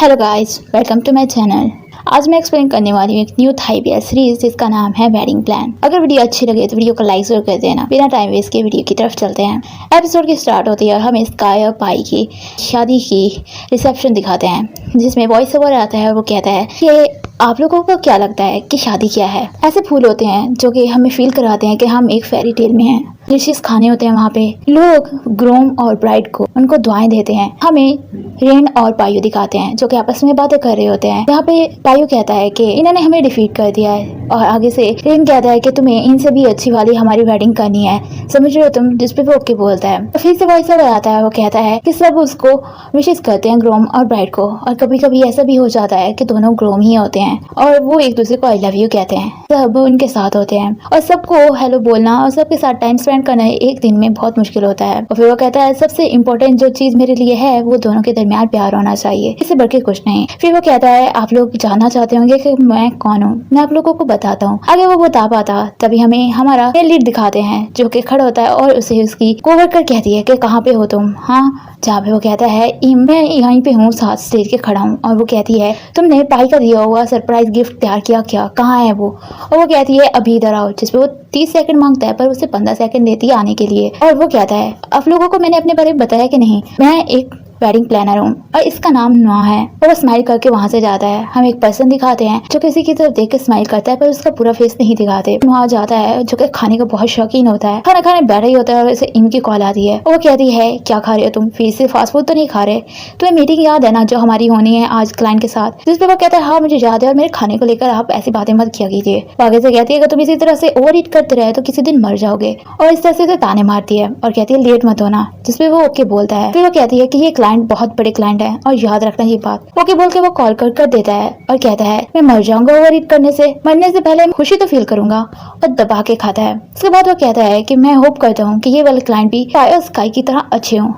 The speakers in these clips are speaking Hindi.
Hello guys, welcome to my channel. आज मैं एक्सप्लेन करने वाली हूँ एक न्यू थाई BL सीरीज जिसका नाम है वेडिंग प्लान। अगर वीडियो अच्छी लगे तो वीडियो को लाइक जरूर कर देना। बिना टाइम वेस्ट के वीडियो की तरफ चलते हैं। एपिसोड की स्टार्ट होती है और हमें स्काई और पाई की शादी की रिसेप्शन दिखाते हैं, जिसमें वॉइस ओवर आता है और वो कहता है कि आप लोगों को क्या लगता है कि शादी क्या है। ऐसे फूल होते हैं जो कि हमें फील कराते हैं कि हम एक फेरी टेल में हैं। डिशेस खाने होते हैं, वहाँ पे लोग ग्रूम और ब्राइड को उनको दुआएं देते हैं। हमें रेन और पायु दिखाते हैं जो कि आपस में बातें कर रहे होते हैं। यहाँ पे पायु कहता है कि इन्होंने हमें डिफीट कर दिया है, और आगे से रेन कहता है कि तुम्हें इनसे भी अच्छी वाली हमारी वेडिंग करनी है, समझ रहे हो तुम। जिस पे वो ओके बोलता है। तो फिर से वॉइस ओवर आता है, वो कहता है कि सब उसको विशेष करते हैं, ग्रूम और ब्राइड को। और कभी कभी ऐसा भी हो जाता है कि दोनों ग्रूम ही होते हैं और वो एक दूसरे को आई लव यू कहते हैं। सब उनके साथ होते हैं और सबको हेलो बोलना और सबके साथ टाइम स्पेंड करना एक दिन में बहुत मुश्किल होता है। और फिर वो कहता है सबसे इम्पोर्टेंट जो चीज मेरे लिए है वो दोनों के दरमियान प्यार होना चाहिए, इससे बढ़ के कुछ नहीं। फिर वो कहता है आप लोग जानना चाहते होंगे कि मैं कौन हूँ, मैं आप लोगों को बताता हूँ। आगे वो बता पाता तभी हमें हमारा लीड दिखाते हैं जो कि खड़ा होता है और उसे उसकी कोवर्कर कहती है कि कहाँ पे हो तुम। हाँ, जहाँ पे वो कहता है मैं यहीं पे हूँ, साथ स्टेज के खड़ा हूँ। और वो कहती है तुमने पाई का दिया हुआ सरप्राइज गिफ्ट तैयार किया क्या, कहाँ है वो। और वो कहती है अभी इधर आओ, जिसपे वो 30 सेकंड मांगता है पर उसे 15 सेकंड देती है आने के लिए। और वो कहता है आप लोगों को मैंने अपने बारे में बताया कि नहीं, मैं एक वेडिंग प्लानर हूँ और इसका नाम नोआ है। और वो स्माइल करके वहाँ से जाता है। हम एक पर्सन दिखाते हैं जो किसी की तरफ देख के स्माइल करता है पर उसका पूरा फेस नहीं दिखाते। वहाँ जाता है जो कि खाने का बहुत शौकीन होता है, खाना खाने बैठा ही होता है और उसे इनकी कॉल आती है। वो कहती है क्या खा रहे हो तुम, फिर से फास्ट फूड तो नहीं खा रहे। तुम्हें मीटिंग याद है ना जो हमारी होनी है आज क्लाइंट के साथ। जिस पे वो कहता है हाँ मुझे याद है, और मेरे खाने को लेकर आप ऐसी बातें मत किया कीजिए। आगे से कहती है अगर तुम इसी तरह से ओवर ईट करते रहे तो किसी दिन मर जाओगे। और इस तरह से ताने मारती है और कहती है लेट मत होना, जिसपे वो ओके बोलता है। फिर वो कहती है कि ये क्लाइंट बहुत बड़े क्लाइंट है और याद रखना ये बात। ओके बोल के वो कॉल कर देता है और कहता है मैं मर जाऊंगा ओवर ईट करने से, मरने से पहले मैं खुशी तो फील करूंगा। और दबा के खाता है। उसके बाद वो कहता है कि मैं होप करता हूँ कि ये वाले क्लाइंट भी स्काई की तरह अच्छे हों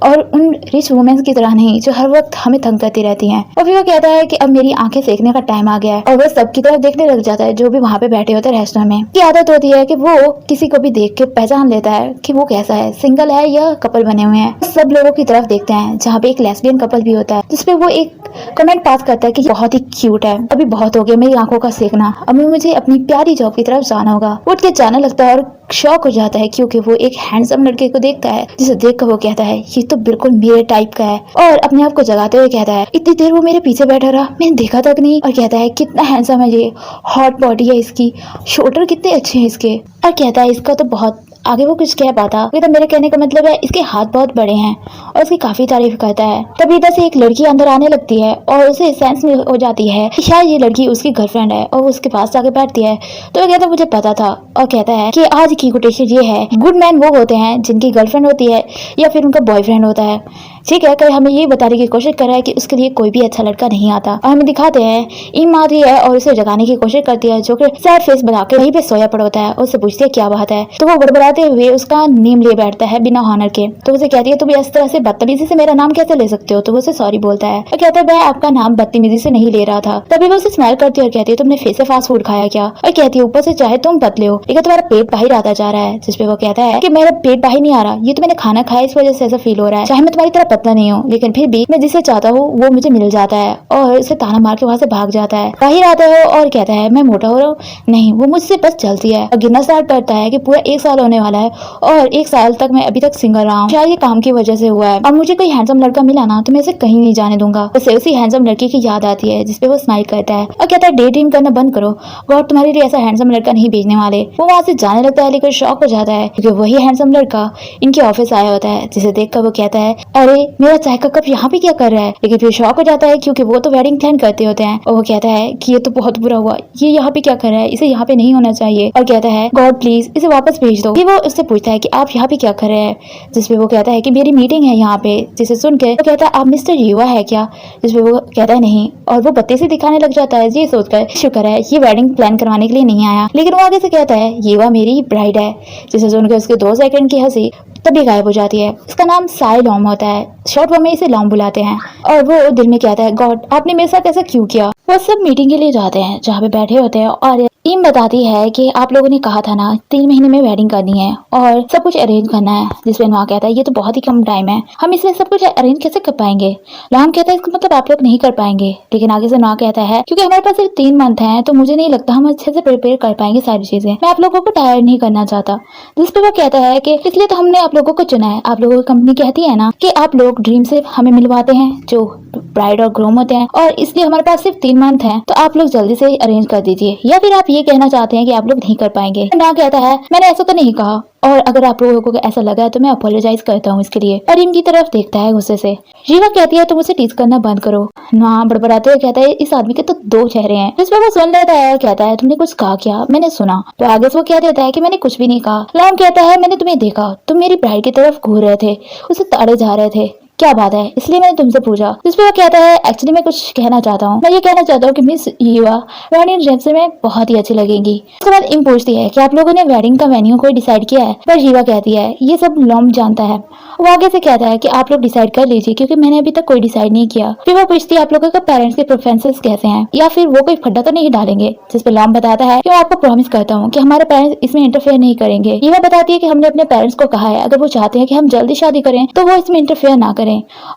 और उन रिच वुमेन्स की तरह नहीं जो हर वक्त हमें तंग करती रहती हैं। और फिर वो कहता है कि अब मेरी आंखें सेकने का टाइम आ गया है। और वो सबकी तरफ देखने लग जाता है जो भी वहाँ पे बैठे होते हैं रेस्टोरेंट में। की आदत होती है कि वो किसी को भी देख के पहचान लेता है कि वो कैसा है, सिंगल है या कपल बने हुए हैं। सब लोगों की तरफ देखते हैं जहाँ पे एक लेस्बियन कपल भी होता है, जिसपे वो एक कमेंट पास करता है कि बहुत ही क्यूट है, अभी बहुत हो गया मेरी आंखों का सेकना, अब मुझे अपनी प्यारी जॉब की तरफ जाना होगा। उठ के जाने लगता है और शॉक हो जाता है क्योंकि वो एक हैंडसम लड़के को देखता है, जिसे देखकर वो कहता है ये तो बिल्कुल मेरे टाइप का है। और अपने आप को जगाते हुए कहता है इतनी देर वो मेरे पीछे बैठा रहा, मैंने देखा तक नहीं। और कहता है कितना हैंडसम है ये, हॉट बॉडी है इसकी, शोल्डर कितने अच्छे हैं इसके। और कहता है इसका तो बहुत, आगे वो कुछ कह पाता तो मेरे कहने का मतलब है इसके हाथ बहुत बड़े हैं और उसकी काफी तारीफ करता है। तभी इधर से एक लड़की अंदर आने लगती है और उसे सेंस में हो जाती है कि शायद ये लड़की उसकी गर्लफ्रेंड है और वो उसके पास जाके बैठती है। तो वो कहता है मुझे पता था। और कहता है कि आज की कोटेशन ये है, गुड मैन वो होते हैं जिनकी गर्लफ्रेंड होती है या फिर उनका बॉयफ्रेंड होता है। ठीक है, कर हमें ये बताने की कोशिश कर रहा है कि उसके लिए कोई भी अच्छा लड़का नहीं आता। और हमें दिखाते हैं ईम आती है और उसे जगाने की कोशिश करती है जो कि सैड फेस बना के वहीं पे सोया पड़ा होता है। उससे पूछती है क्या बात है, तो वो बड़बड़ाते हुए उसका नेम ले बैठता है बिना हॉनर के। तो उसे कहती है तुम इस तरह से बदतमीजी से मेरा नाम कैसे ले सकते हो। तो वो उसे सॉरी बोलता है और कहता है मैं आपका नाम बदतमीजी से नहीं ले रहा था। तभी वो उसे स्माइल करती है और कहती है तुमने फिर से फास्ट फूड खाया क्या। और कहती है ऊपर से चाहे तुम पतले हो लेकिन तुम्हारा पेट बाहर आता जा रहा है। जिसपे वो कहता है कि मेरा पेट बाहर नहीं आ रहा, ये तो मैंने खाना खाया इस वजह से ऐसा फील हो रहा है, चाहे मैं तुम्हारी तरह पतला नहीं हूँ लेकिन फिर भी मैं जिसे चाहता हूँ वो मुझे मिल जाता है। और उसे ताना मार के वहाँ से भाग जाता है। बाहर आता है और कहता है मैं मोटा हो रहा हूँ, नहीं वो मुझसे बस चलती है। और गिनना स्टार्ट करता है कि पूरा 1 साल होने वाला है और 1 साल तक मैं अभी तक सिंगल रहा हूँ, शायद ये काम की वजह से हुआ है। अब मुझे कोई हैंडसम लड़का मिला ना तो मैं इसे कहीं नहीं जाने दूंगा। उसे उसी हैंडसम लड़की की याद आती है जिसपे वो स्माइल करता है और कहता है डे ड्रीम करना बंद करो, गॉड तुम्हारे लिए ऐसा हैंडसम लड़का नहीं भेजने वाले। वो वहाँ से जाने लगता है लेकिन शॉक हो जाता है क्योंकि वही हैंडसम लड़का इनके ऑफिस आया होता है, जिसे देखकर वो कहता है अरे मेरा चाय का कप यहाँ पे क्या कर रहा है। लेकिन फिर शॉक हो जाता है क्योंकि वो तो वेडिंग प्लान करते होते हैं। और वो कहता है कि ये तो बहुत बुरा हुआ, ये यहाँ पे क्या कर रहा है, इसे यहाँ पे नहीं होना चाहिए। और कहता है गॉड प्लीज इसे वापस भेज दो। फिर वो उससे पूछता है कि आप यहाँ पे क्या कर रहे हैं। जिसपे वो कहता है कि मेरी मीटिंग है यहाँ पे। जिसे सुन के वो कहता है आप मिस्टर युवा है क्या। जिसपे वो कहता है नहीं, और वो बत्ती से दिखाने लग जाता है। ये सोचकर शुक्र है ये वेडिंग प्लान करवाने के लिए नहीं आया। लेकिन वो आगे से कहता है युवा मेरी ब्राइड है। जिसे सुनकर उसके 2 सेकंड की हंसी तभी गायब हो जाती है। इसका नाम साई लॉम होता है, शॉर्ट फॉर्म में इसे लॉम बुलाते हैं। और वो दिल में कहता है गॉड आपने मेरे साथ ऐसा क्यों किया। वो सब मीटिंग के लिए जाते हैं जहाँ पे बैठे होते हैं और टीम बताती है कि आप लोगों ने कहा था ना 3 महीने में वेडिंग करनी है और सब कुछ अरेंज करना है। जिसपे नोआ कहता है ये तो बहुत ही कम टाइम है, हम इसमें सब कुछ अरेंज कैसे कर पाएंगे। लाम कहता है इसका मतलब आप लोग नहीं कर पाएंगे। लेकिन आगे से नोआ कहता है क्योंकि हमारे पास सिर्फ 3 मंथ हैं तो मुझे नहीं लगता हम अच्छे से प्रिपेयर कर पाएंगे सारी चीजें। मैं आप लोगों को टायर नहीं करना चाहता। जिसपे वो कहता है कि इसलिए तो हमने आप लोगों को चुना है। आप लोगों की कंपनी कहती है ना कि आप लोग ड्रीम से हमें मिलवाते हैं जो ब्राइड और ग्रूम होते हैं, और इसलिए हमारे पास सिर्फ 3 मंथ हैं तो आप लोग जल्दी से अरेंज कर दीजिए। या फिर आप ये कहना चाहते हैं कि आप लोग नहीं कर पाएंगे। ना कहता है मैंने ऐसा तो नहीं कहा, और अगर आप लोगों को ऐसा लगा है तो मैं अपोलोजाइज करता हूँ इसके लिए। और इनकी तरफ देखता है गुस्से से। रीवा कहती है तुम मुझसे टीज करना बंद करो। ना बड़बड़ाते हुए कहता है इस आदमी के तो 2 चेहरे हैं। जिस पर वो सुन लेता है और कहता है तुमने कुछ कहा क्या, मैंने सुना। तो आगे से वो कह देता है कि मैंने कुछ भी नहीं कहा। लाम कहता है मैंने तुम्हें देखा, तुम मेरी ब्राइड की तरफ घूर रहे थे, उसे ताड़े जा रहे थे, क्या बात है, इसलिए मैंने तुमसे पूछा। जिस पर वो कहता है एक्चुअली मैं कुछ कहना चाहता हूँ, मैं ये कहना चाहता हूँ कि मिस ईवा वेडिंग ड्रेस में बहुत ही अच्छी लगेंगी। उसके बाद इम पूछती है कि आप लोगों ने वेडिंग का वेन्यू कोई डिसाइड किया है। पर ईवा कहती है ये सब लॉम जानता है। वो आगे से कहता है कि आप लोग डिसाइड कर लीजिए क्योंकि मैंने अभी तक कोई डिसाइड नहीं किया। फिर वो पूछती है आप लोगों के पेरेंट्स के प्रेफरेंसेस कैसे हैं, या फिर वो कोई खड्डा तो नहीं डालेंगे। जिस पर लॉम बताता है कि मैं आपको प्रॉमिस करता हूँ कि हमारे पेरेंट्स इसमें इंटरफेयर नहीं करेंगे। ईवा बताती है कि हमने अपने पेरेंट्स को कहा है अगर वो चाहते हैं कि हम जल्दी शादी करें तो वो इसमें इंटरफेयर ना करें,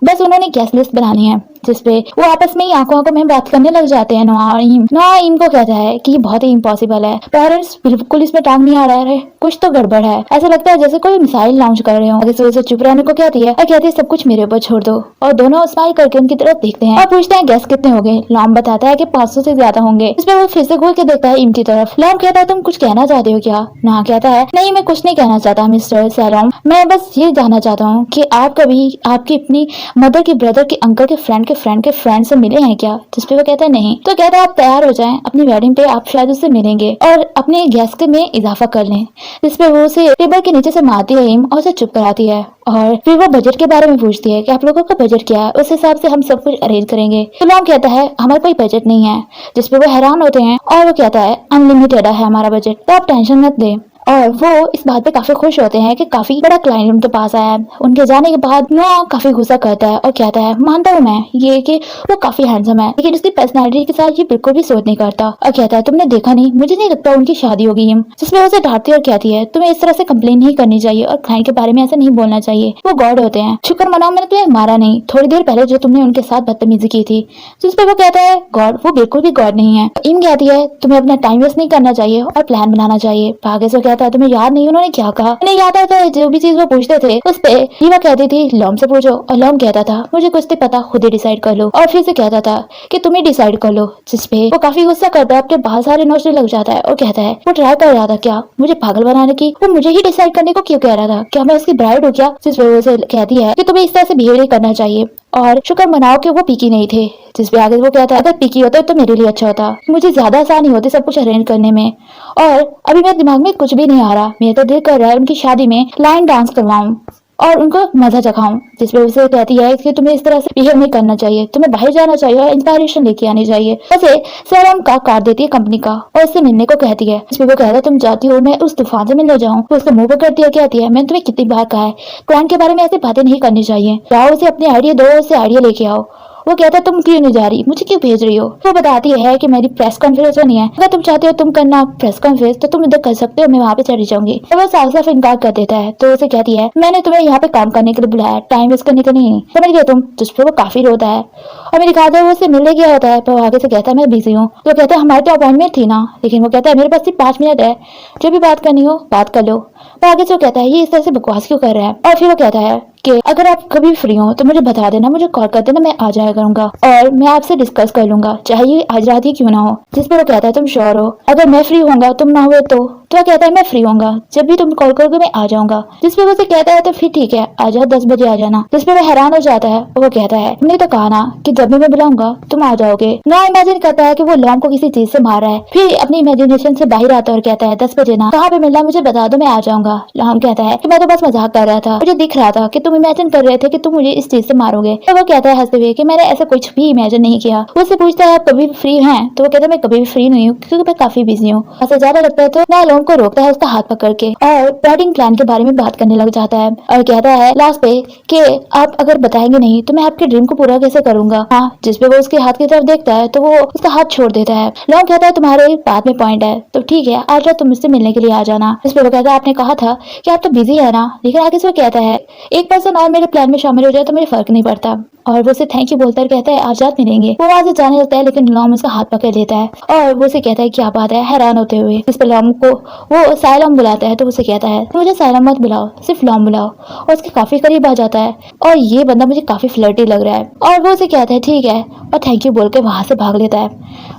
बस उन्होंने गेस्ट लिस्ट बनानी है। जिसपे वो आपस में ही आंखों में बात करने लग जाते हैं। नोआ इम को कहता है कि ये बहुत ही इम्पॉसिबल है, पेरेंट्स बिल्कुल इसमें टांग नहीं आ रहा है, कुछ तो गड़बड़ है, ऐसा लगता है जैसे कोई मिसाइल लॉन्च कर रहे हो। आगे से उसे चुप रहने को कहती है और कहती है सब कुछ मेरे ऊपर छोड़ दो। और दोनों स्माइल करके उनकी तरफ देखते हैं और पूछते हैं गेस्ट कितने हो गए। लॉम बताता है कि 500 से ज्यादा होंगे। इस पर वो फिर से घूर के देखता है इम की तरफ। लॉम कहता है तुम कुछ कहना चाहते हो क्या। नोआ कहता है नहीं मैं कुछ नहीं कहना चाहता मिस्टर सैलॉम, मैं बस ये जानना चाहता हूँ कि आप कभी आपकी अपनी मदर के ब्रदर के अंकल के फ्रेंड से मिले हैं क्या। जिस पे वो कहता है नहीं। तो कहता है आप तैयार हो जाएं, अपनी वेडिंग पे आप शायद उससे मिलेंगे और अपने गेस्ट में इजाफा कर लें। जिस पे वो उसे टेबल के नीचे से मारती है इम और उसे चुप कराती है। और फिर वो बजट के बारे में पूछती है कि आप लोगों का बजट क्या है, उस हिसाब से हम सब कुछ अरेंज करेंगे। तो लॉम कहता है हमारा कोई बजट नहीं है। जिस पे वो हैरान होते हैं और वो कहता है अनलिमिटेड है हमारा बजट, तो आप टेंशन मत दें। और वो इस बात पे काफी खुश होते हैं कि काफी बड़ा क्लाइंट उनके पास आया है। उनके जाने के बाद नोआ काफी गुस्सा करता है और कहता है मानता हूँ मैं ये कि वो काफी हैंडसम है, लेकिन उसकी पर्सनालिटी के साथ ये बिल्कुल भी सूट नहीं करता। और कहता है तुमने देखा नहीं, मुझे नहीं लगता उनकी शादी होगी। जिसमें उसे डांटती और कहती है तुम्हें इस तरह से कंप्लेन नहीं करनी चाहिए और क्लाइंट के बारे में ऐसा नहीं बोलना चाहिए, वो गॉड होते हैं। शुक्र मनाओ मैंने तुम्हें मारा नहीं थोड़ी देर पहले जो तुमने उनके साथ बदतमीजी की थी। जिस पे वो कहता है गॉड, वो बिल्कुल भी गॉड नहीं है। इम कहती है तुम्हें अपना टाइम वेस्ट नहीं करना चाहिए और प्लान बनाना चाहिए। आगे से कहता है तुम्हें याद नहीं उन्होंने क्या कहा। उन्हें याद आता है जो भी चीज वो पूछते थे उस पे रीवा कहती थी लॉम से पूछो, और लॉम कहता था मुझे कुछ नहीं पता, खुद ही डिसाइड कर लो। और फिर से कहता था कि तुम ही डिसाइड कर लो। जिस पे वो काफी गुस्सा करता है, अपने बाल सारे नोचने लग जाता है और कहता है वो ट्राई कर रहा था क्या मुझे पागल बनाने की, वो मुझे ही डिसाइड करने को क्यों कह रहा था, क्या मैं उसकी ब्राइड हूँ क्या। जिस पे वो उसे कहती है कि तुम्हें इस तरह से बिहेव नहीं करना चाहिए और शुक्र मनाओ कि वो पीकी नहीं थे। जिस पे आगे वो कहता है अगर पीकी होता तो मेरे लिए अच्छा होता, मुझे ज्यादा आसानी होती सब कुछ अरेंज करने में, और अभी मेरे दिमाग में कुछ भी नहीं आ रहा। मेरा तो दिल कर रहा है उनकी शादी में लाइन डांस करवाऊं और उनको मजा चखाऊं। जिसपे उसे कहती है कि तुम्हें इस तरह से बिहेव नहीं करना चाहिए, तुम्हें बाहर जाना चाहिए और इंस्पायरेशन लेके आनी चाहिए। उसे सेरम का कार्ड देती है कंपनी का और उससे मिलने को कहती है। जिसपे वो कहता है तुम चाहती हो मैं उस तूफान से मिलने जाऊं। वो उसके मुंह पर करती है कहती है मैंने तुम्हें कितनी बार कहा है क्लाइंट के बारे में ऐसी बातें नहीं करनी चाहिए, जाओ उसे अपने आइडिया दो, उससे आइडिया लेके आओ। वो कहता है तुम क्यों नहीं जा रही, मुझे क्यों भेज रही हो। वो बताती है कि मेरी प्रेस कॉन्फ्रेंस नहीं है, अगर तुम चाहते हो तुम करना प्रेस कॉन्फ्रेंस तो तुम इधर कर सकते हो, मैं वहाँ पे चली जाऊंगी। तो वो साफ साफ इनकार कर देता है। तो उसे कहती है मैंने तुम्हें यहाँ पे काम करने के लिए बुलाया, टाइम वेस्ट करने के नहीं, समझ गए तुम। जिस पर वो काफी रोता है और मेरी कहा वो उससे मिलने गया होता है। तो आगे से कहता है मैं बिजी हूँ। तो कहता है हमारी तो अपॉइंटमेंट थी ना, लेकिन वो कहता है मेरे पास सिर्फ 5 मिनट है, जो भी बात करनी हो बात कर लो। तो आगे से वो कहता है ये इस तरह से बकवास क्यों कर रहा है। और फिर वो कहता है कि अगर आप कभी फ्री हो तो मुझे बता देना, मुझे कॉल कर देना, मैं आ जाया करूंगा और मैं आपसे डिस्कस कर लूंगा, चाहे ये आज रात ही क्यों ना हो। जिस पर वो कहता है तुम श्योर हो, अगर मैं फ्री होऊंगा तुम ना हुए तो वो कहता है मैं फ्री होऊंगा, जब भी तुम कॉल करोगे मैं आ जाऊंगा। जिस पे वो उसे कहता है तो फिर ठीक है आ जाओ 10 बजे आ जाना। जिस पे वो हैरान हो जाता है और वो कहता है तुमने तो कहा ना कि जब भी मैं बुलाऊंगा तुम आ जाओगे। ना इमेजिन करता है कि वो लॉम को किसी चीज से मार रहा है, फिर अपनी इमेजिनेशन से बाहर आता है और कहता है 10 बजे ना, कहाँ पे मिलना मुझे बता दो मैं आ जाऊंगा। लॉम कहता है कि मैं तो बस मजाक कर रहा था, मुझे दिख रहा था कि तुम इमेजिन कर रहे थे कि तुम मुझे इस चीज से मारोगे। तो वो कहता है हंसते हुए कि मैंने ऐसा कुछ भी इमेजिन नहीं किया। उससे पूछता है आप कभी फ्री हैं, तो वो कहता है मैं कभी भी फ्री नहीं हूँ क्योंकि मैं काफी बिजी हूँ। ऐसा ज्यादा लगता है तो ना लॉम लॉन्ग को रोकता है उसका हाथ पकड़ के और वेडिंग प्लान के बारे में बात करने लग जाता है और कहता है लास्ट पे कि आप अगर बताएंगे नहीं तो मैं आपके ड्रीम को पूरा कैसे करूंगा। हाँ, जिसपे वो उसके हाथ की तरफ देखता है तो वो उसका हाथ छोड़ देता है। लॉन्ग कहता है तुम्हारे बात में पॉइंट है, तो ठीक है आज रात तुम मुझसे मिलने के लिए आ जाना। इस पे वो कहता है आपने कहा था कि आप तो बिजी है ना, लेकिन आगे से वो कहता है एक पर्सन और मेरे प्लान में शामिल हो जाए तो मुझे फर्क नहीं पड़ता। और वो उसे थैंक यू बोलता है, कहता है आज रात मिलेंगे। वो वहां से जाने लगता है लेकिन लॉन्ग उसका हाथ पकड़ लेता है और वो उसे कहता है क्या बात है, हैरान होते हुए। इस पर लॉन्ग को वो साइलम बुलाता है तो उसे कहता है मुझे साइलम मत बुलाओ, सिर्फ लॉन्ग बुलाओ। और उसके काफी करीब आ जाता है और ये बंदा मुझे काफी फ्लर्टी लग रहा है और वो उसे कहता है ठीक है और थैंक यू बोल के वहां से भाग लेता है।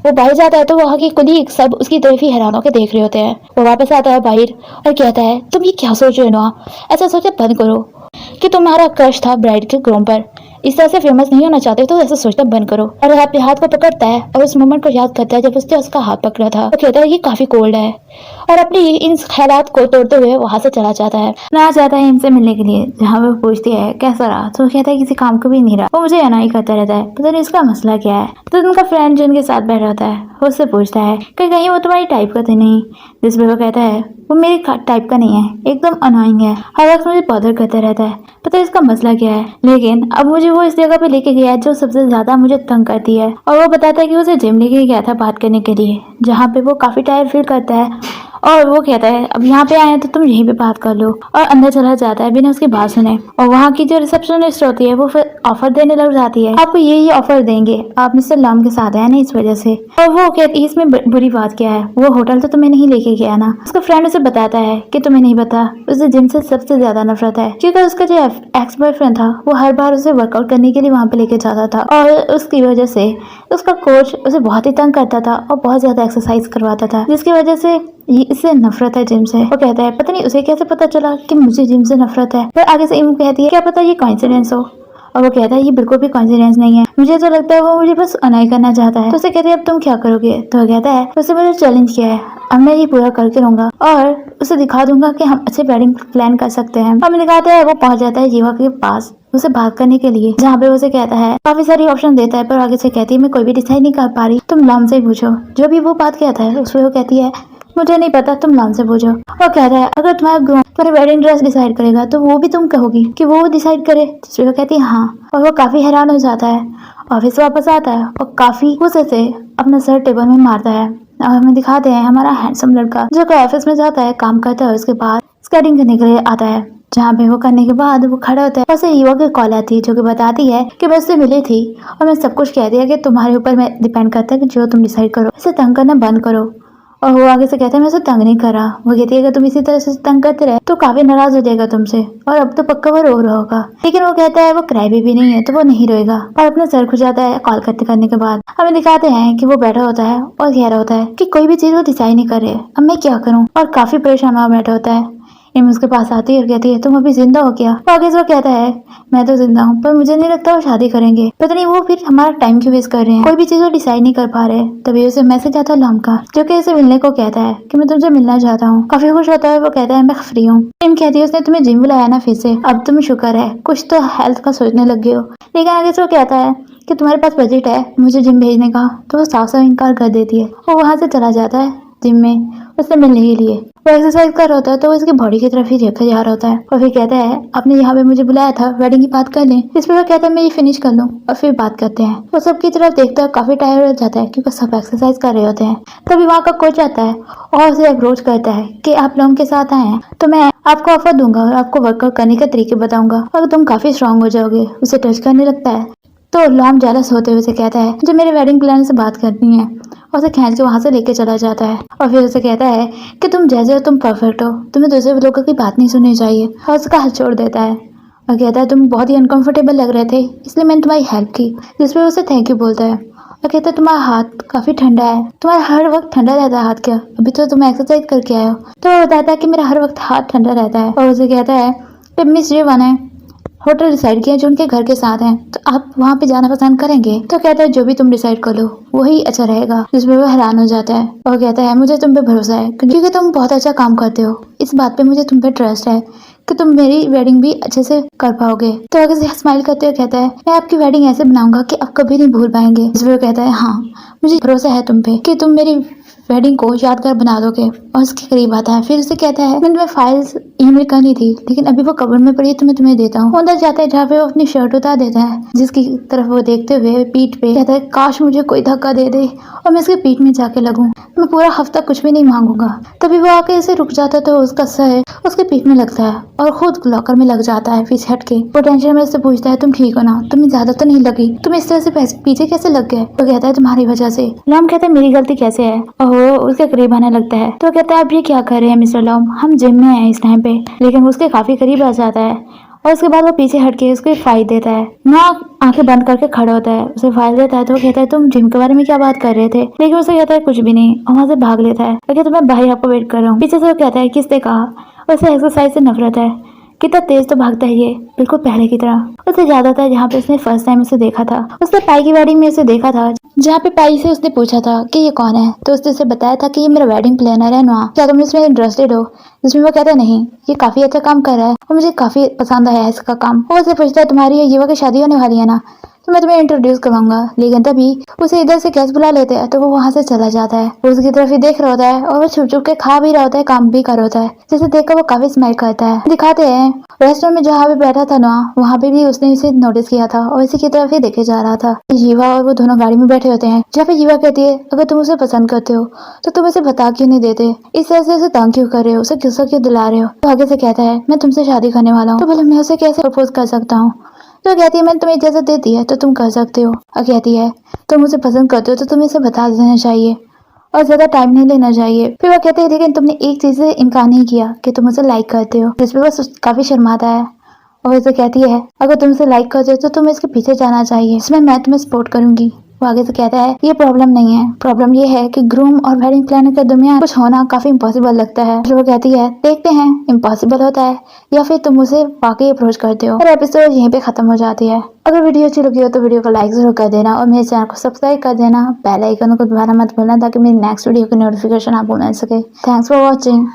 वो बाहर जाता है तो वहाँ के कुलीग सब उसकी तरफ ही हैरान होकर देख रहे होते हैं। वो वापस आता है बाहर और कहता है तुम ये क्या सोच रहे हो ना, ऐसा सोचा बंद करो कि तुम्हारा क्रश था ब्राइड के ग्रूम पर, इस तरह से फेमस नहीं होना चाहते तो ऐसा सोचना बंद करो। और अपने हाथ को पकड़ता है और उस मोमेंट को याद करता है जब उसने उसका हाथ पकड़ा था। वो कहता है ये काफी कोल्ड है और अपनी इन ख्यालात को तोड़ते हुए वहां से चला जाता है। ना चाहता है इनसे मिलने के लिए, जहाँ वो पूछती है कैसा रहा तो वो कहता है किसी काम को भी नहीं रहा, वो मुझे अनाई करता रहता है, पता नहीं इसका मसला क्या है। तो उनका फ्रेंड जिनके साथ बैठ रहता है वो उससे पूछता है कि कहीं वो तुम्हारी टाइप का तो नहीं। जिसमें वो कहता है वो मेरी टाइप का नहीं है, एकदम अनोइंग है, हर वक्त मुझे बॉदर करता रहता है, पता है इसका मसला क्या है। लेकिन अब मुझे वो इस जगह पे लेके गया है जो सबसे ज्यादा मुझे तंग करती है। और वो बताता है कि उसे जिम लेके गया था बात करने के लिए, जहाँ पे वो काफी टायर्ड फील करता है और वो कहता है अब यहाँ पे आए हैं तो तुम यहीं पे बात कर लो। और अंदर चला जाता है बिना उसकी बात सुने। और वहाँ की जो रिसेप्शनिस्ट होती है वो फिर ऑफर देने लग जाती है, आपको ये ऑफर देंगे, आप मिस्टर लाम के साथ है ना इस वजह से। और वो कहती है इसमें बुरी बात क्या है, वो होटल तो तुम्हें नहीं लेके गया ना। उसका फ्रेंड उसे बताता है कि तुम्हें नहीं पता उसे जिम से सबसे ज्यादा नफरत है, क्योंकि उसका जो एक्स बॉयफ्रेंड था वो हर बार उसे वर्कआउट करने के लिए वहाँ पे लेके जाता था और उसकी वजह से उसका कोच उसे बहुत ही तंग करता था और बहुत ज्यादा एक्सरसाइज करवाता था, जिसकी वजह से इससे नफरत है जिम से। वो कहता है पता नहीं उसे कैसे पता चला कि मुझे जिम से नफरत है। फिर आगे से इम कहती है क्या पता ये कोइंसिडेंस हो। और वो कहता है ये बिल्कुल भी कोइंसिडेंस नहीं है, मुझे तो लगता है वो मुझे बस अनाई करना चाहता है। तो उसे कहते हैं अब तुम क्या करोगे। तो वो कहता है उससे मुझे चैलेंज किया है, अब मैं ये पूरा करके रहूंगा और उसे दिखा दूंगा कि हम अच्छे वेडिंग प्लान कर सकते हैं। हम दिखाते हैं वो पहुंच जाता है जीवा के पास उसे बात करने के लिए, जहाँ पे उसे कहता है काफी सारी ऑप्शन देता है पर आगे से कहती है मैं कोई भी डिसाइड नहीं कर पा रही, तुम लॉम से ही पूछो। जो भी वो बात कहता है उसमें वो कहती है मुझे नहीं पता, तुम लॉम से पूछो। और कहता है अगर तुम्हारा वेडिंग ड्रेस डिसाइड करेगा तो वो भी तुम कहोगी कि वो डिसाइड करे। तो वो कहती है हाँ। और वो काफी हैरान हो जाता है, ऑफिस वापस आता है और काफी गुस्से से अपना सर टेबल में मारता है। और हमें दिखाते हैं हमारा हैंडसम लड़का जो ऑफिस में जाता है, काम करता है, उसके बाद स्केटिंग करने के लिए आता है, जहाँ पे वो करने के बाद वो खड़ा होता है और उसे युवा की कॉल आती है जो कि बताती है कि मैं उससे मिली थी और मैं सब कुछ कह दिया कि तुम्हारे ऊपर मैं डिपेंड करता है कि जो तुम डिसाइड करो, इसे तंग करना बंद करो। और वो आगे से कहता है मैं उसे तंग नहीं कर रहा। वो कहती है अगर तुम इसी तरह से तंग करते रहे तो काफी नाराज हो जाएगा तुमसे और अब तो पक्का वो रो रहा होगा। लेकिन वो कहता है वो क्रैबी भी नहीं है तो वो नहीं रोएगा और अपना सर खुजाता है कॉल करने के बाद। हमें दिखाते हैं कि वो बैठा होता है और कह रहा होता है कि कोई भी चीज वो डिसाइड नहीं कर रहे, अब मैं क्या करूँ, और काफी परेशान हुआ बैठा होता है। इम उसके पास आती है और कहती है तुम अभी जिंदा हो क्या। तो आगे से वो कहता है मैं तो जिंदा हूँ पर मुझे नहीं लगता वो शादी करेंगे, पता नहीं वो फिर हमारा टाइम क्यों वेस्ट कर रहे हैं, कोई भी चीज वो डिसाइड नहीं कर पा रहे। तभी उसे मैसेज आता है लॉम का जो कि उसे मिलने को कहता है कि मैं तुमसे मिलना चाहता हूँ। काफी खुश होता है, वो कहता है मैं फ्री हूँ। इम कहती है उसने तुम्हें जिम बुलाया ना फिर से, अब तुम शुक्र है कुछ तो हेल्थ का सोचने लग गए हो। लेकिन आगे से वो कहता है कि तुम्हारे पास बजट है मुझे जिम भेजने का, तो वो साफ साफ इनकार कर देती है और वहां से चला जाता है जिम में उससे मिलने के लिए। वो एक्सरसाइज कर रहा होता है तो वो इसकी बॉडी की तरफ ही देखा जा रहा होता है और फिर कहता है आपने यहाँ पे मुझे बुलाया था वेडिंग की बात कर लें। इस पर वो कहता है मैं ये फिनिश कर लूँ और फिर बात करते हैं। वो सबकी तरफ देखता है, काफी टायर्ड हो जाता है क्योंकि सब एक्सरसाइज कर रहे होते हैं। तभी वहाँ का कोच आता है और उसे अप्रोच करता है कि आप लोगों के साथ आए हैं तो मैं आपको ऑफर दूंगा और आपको वर्कआउट करने के तरीके बताऊंगा और तुम काफी स्ट्रांग हो जाओगे। उसे टच करने लगता है तो लॉम जेलस होते हुए उसे कहता है जो मेरे वेडिंग प्लान से बात करनी है, और उसे खींच के वहां से लेके चला जाता है। और फिर उसे कहता है कि तुम जैसे हो तुम परफेक्ट हो, तुम्हें दूसरे लोगों की बात नहीं सुननी चाहिए, और उसका हाथ छोड़ देता है और कहता है तुम बहुत ही अनकंफर्टेबल लग रहे थे इसलिए मैंने तुम्हारी हेल्प की। जिसपे उसे थैंक यू बोलता है और कहता है तुम्हारा हाथ काफी ठंडा है, तुम्हारा हर वक्त ठंडा रहता है हाथ क्या, अभी तो तुम एक्सरसाइज करके आए हो। तो वो बताता है कि मेरा हर वक्त हाथ ठंडा रहता है। और उसे कहता है कि मिस जीवन है होटल डिसाइड किया जो उनके घर के साथ है, तो आप वहाँ पे जाना पसंद करेंगे। तो कहता है जो भी तुम डिसाइड कर लो वही अच्छा रहेगा। जिसमें वो हैरान हो जाता है और कहता है मुझे तुम पे भरोसा है क्योंकि तुम बहुत अच्छा काम करते हो, इस बात पे मुझे तुम पे ट्रस्ट है कि तुम मेरी वेडिंग भी अच्छे से कर पाओगे। तो आगे से स्माइल करते हुए कहता है मैं आपकी वेडिंग ऐसे बनाऊंगा कि आप कभी नहीं भूल पाएंगे। जिसमें वो कहता है हाँ मुझे भरोसा है तुम पे कि तुम मेरी वेडिंग को यादगार बना दोगे। और उसके करीब आता है, फिर उसे कहता है मैंने तुम्हें फाइल्स ईमेल करनी थी लेकिन अभी वो कवर में पड़ी है तो मैं तुम्हें देता हूँ। अंदर जाता है जहाँ पे वो अपनी शर्ट उतार देता है, जिसकी तरफ वो देखते हुए पीठ पे कहता है काश मुझे कोई धक्का दे दे और मैं इसके पीठ में जाके लगूं, मैं पूरा हफ्ता कुछ भी नहीं मांगूंगा। तभी वो आके इसे रुक जाता है तो उसका सर उसके पीठ में लगता है और खुद लॉकर में लग जाता है पीछे हट के। वो टेंशन में उससे पूछता है तुम ठीक हो ना, तुम्हें ज्यादा तो नहीं लगी, तुम इस तरह से पीछे कैसे लग गए। तो कहता है तुम्हारी वजह से। लॉम कहता है मेरी गलती कैसे है, और वो उसके करीब आने लगता है। तो कहता है अब ये क्या कर रहे हैं मिस्टर लॉम, हम जिम में हैं इस टाइम पे। लेकिन उसके काफी करीब आ जाता है और उसके बाद वो पीछे हट के उसको फाइल देता है। ना आंखें बंद करके खड़ा होता है, उसे फाइल देता है। तो वो कहता है तुम जिम के बारे में क्या बात कर रहे थे, लेकिन उसे कहता है कुछ भी नहीं और वहाँ से भाग लेता है। तो मैं बाहर आपको वेट कर रहा हूँ। पीछे से वो कहता है किसने कहा, उसे एक्सरसाइज से नफरत है, कितना तेज तो भागता है ये, बिल्कुल पहले की तरह। उसे याद आता है जहाँ पे उसने फर्स्ट टाइम उसे देखा था, उसने पाई की वेडिंग में उसे देखा था, जहाँ पे पाई से उसने पूछा था कि ये कौन है। तो उसने उसे बताया था कि ये मेरा वेडिंग प्लानर है नोआ, क्या तुम इसमें इंटरेस्टेड हो। जिसमें वो कहता है नहीं, ये काफी अच्छा काम कर रहा है और मुझे काफी पसंद आया है इसका काम। वो उसे पूछता है तुम्हारी और युवा की शादी होने वाली है ना, तो मैं तुम्हें इंट्रोड्यूस करवाऊंगा। लेकिन तभी उसे इधर से गेस्ट बुला लेते हैं तो वो वहाँ से चला जाता है। वो उसकी तरफ ही देख रहा होता है और वो छुप छुप के खा भी रहा होता है, काम भी कर रहा होता है, जिसे देखकर वो काफी स्माइल करता है। दिखाते हैं रेस्टोरेंट में जहाँ भी बैठा था ना, वहाँ पे भी उसने इसे नोटिस किया था और इसी की तरफ ही देखे जा रहा था। जीवा और वो दोनों गाड़ी में बैठे होते हैं, जहाँ पे जीवा कहती है अगर तुम उसे पसंद करते हो तो तुम उसे बता क्यों नहीं देते, इस तरह से उसे तंग क्यों कर रहे हो, उसे गुस्सा क्यों दिला रहे हो। तो आगे से कहता है मैं तुमसे शादी करने वाला हूँ। तो बोले मैं उसे कैसे प्रपोज कर सकता हूँ। तो कहती है मैंने तुम्हें इजाजत दे दी है तो तुम कर सकते हो। और कहती है तुम उसे पसंद करते हो तो तुम्हें इसे बता देना चाहिए और ज्यादा टाइम नहीं लेना चाहिए। फिर वो कहते हैं लेकिन तुमने एक चीज से इनकार नहीं किया कि तुम उसे लाइक करते हो। जिसपे वो काफी शर्माता है और उसे कहती है अगर तुम उसे लाइक करते हो तो तुम्हें इसके पीछे जाना चाहिए, इसमें मैं तुम्हें सपोर्ट करूंगी। वो आगे से कहता है ये प्रॉब्लम नहीं है, प्रॉब्लम ये है कि ग्रूम और वेडिंग प्लानर के दरमियान कुछ होना काफी इम्पॉसिबल लगता है। फिर वो कहती है देखते हैं इम्पॉसिबल होता है या फिर तुम उसे वाकई अप्रोच करते हो। और एपिसोड यहीं पे खत्म हो जाती है। अगर वीडियो अच्छी लगी हो तो वीडियो को लाइक जरूर कर देना और मेरे चैनल को सब्सक्राइब कर देना, बेल आइकन को दबाना मत भूलना ताकि मेरी नेक्स्ट वीडियो की नोटिफिकेशन आपको मिल सके। Thanks for watching.